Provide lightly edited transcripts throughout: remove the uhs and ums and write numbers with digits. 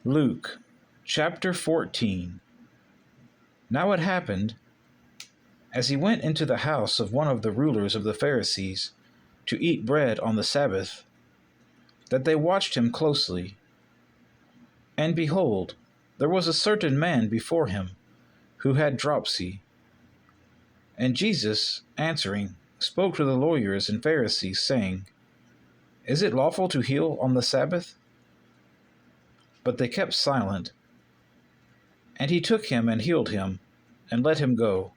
Luke chapter 14. Now it happened, as he went into the house of one of the rulers of the Pharisees to eat bread on the Sabbath, that they watched him closely. And behold, there was a certain man before him who had dropsy. And Jesus, answering, spoke to the lawyers and Pharisees, saying, Is it lawful to heal on the Sabbath? But they kept silent. And he took him and healed him, and let him go.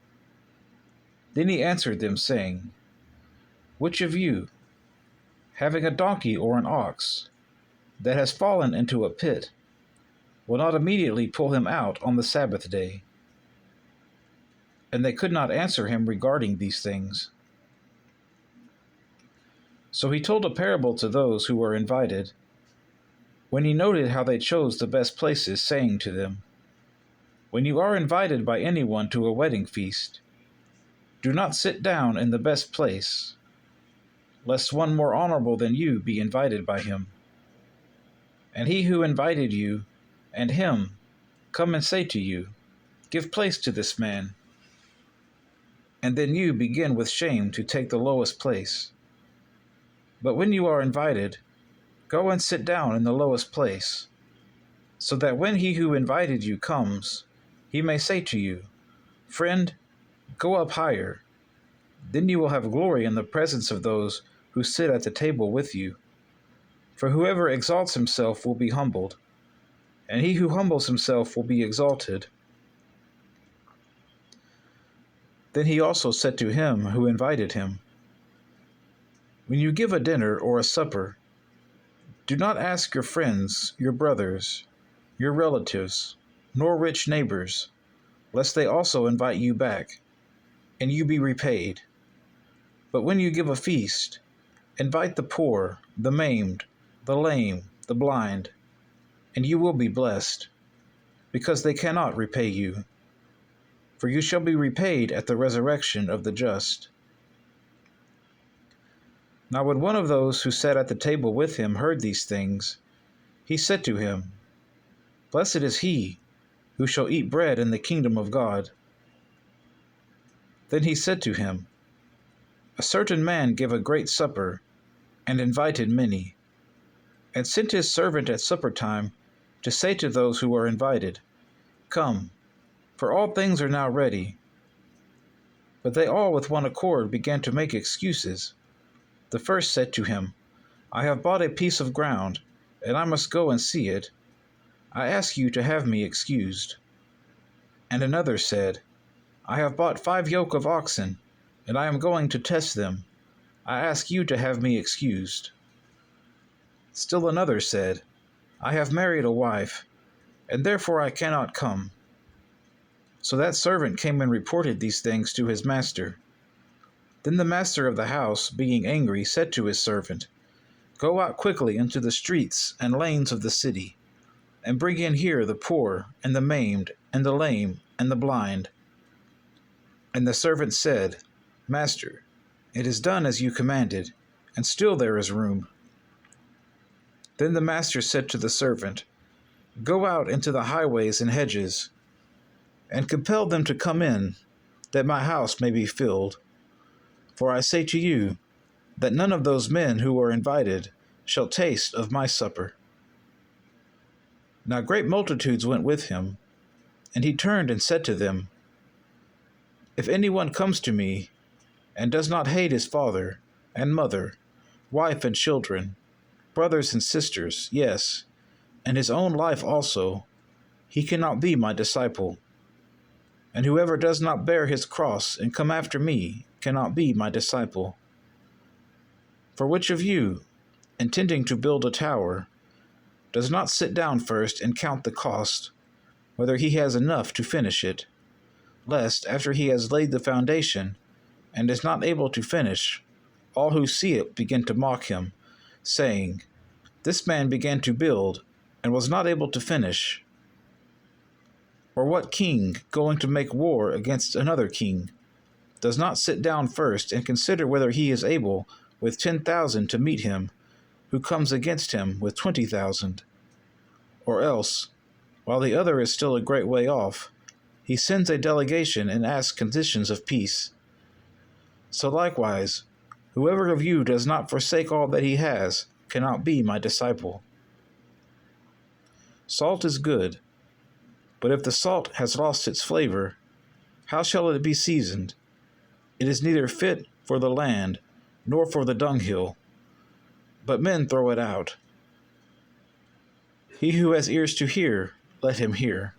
Then he answered them, saying, Which of you, having a donkey or an ox, that has fallen into a pit, will not immediately pull him out on the Sabbath day? And they could not answer him regarding these things. So he told a parable to those who were invited, when he noted how they chose the best places, saying to them, When you are invited by anyone to a wedding feast, do not sit down in the best place, lest one more honorable than you be invited by him. And he who invited you and him come and say to you, Give place to this man. And then you begin with shame to take the lowest place. But when you are invited, go and sit down in the lowest place, so that when he who invited you comes, he may say to you, Friend, go up higher. Then you will have glory in the presence of those who sit at the table with you. For whoever exalts himself will be humbled, and he who humbles himself will be exalted. Then he also said to him who invited him, When you give a dinner or a supper, do not ask your friends, your brothers, your relatives, nor rich neighbors, lest they also invite you back, and you be repaid. But when you give a feast, invite the poor, the maimed, the lame, the blind, and you will be blessed, because they cannot repay you. For you shall be repaid at the resurrection of the just. Now when one of those who sat at the table with him heard these things, he said to him, Blessed is he who shall eat bread in the kingdom of God. Then he said to him, A certain man gave a great supper, and invited many, and sent his servant at supper time to say to those who were invited, Come, for all things are now ready. But they all with one accord began to make excuses. The first said to him, I have bought a piece of ground, and I must go and see it. I ask you to have me excused. And another said, I have bought 5 yoke of oxen, and I am going to test them. I ask you to have me excused. Still another said, I have married a wife, and therefore I cannot come. So that servant came and reported these things to his master. Then the master of the house, being angry, said to his servant, Go out quickly into the streets and lanes of the city, and bring in here the poor, and the maimed, and the lame, and the blind. And the servant said, Master, it is done as you commanded, and still there is room. Then the master said to the servant, Go out into the highways and hedges, and compel them to come in, that my house may be filled. For I say to you, that none of those men who were invited shall taste of my supper. Now great multitudes went with him, and he turned and said to them, If anyone comes to me, and does not hate his father, and mother, wife and children, brothers and sisters, yes, and his own life also, he cannot be my disciple. And whoever does not bear his cross and come after me cannot be my disciple. For which of you, intending to build a tower, does not sit down first and count the cost, whether he has enough to finish it, lest, after he has laid the foundation, and is not able to finish, all who see it begin to mock him, saying, This man began to build, and was not able to finish. Or what king, going to make war against another king, does not sit down first and consider whether he is able with 10,000 to meet him, who comes against him with 20,000? Or else, while the other is still a great way off, he sends a delegation and asks conditions of peace. So likewise, whoever of you does not forsake all that he has cannot be my disciple. Salt is good, but if the salt has lost its flavor, how shall it be seasoned? It is neither fit for the land, nor for the dunghill, but men throw it out. He who has ears to hear, let him hear.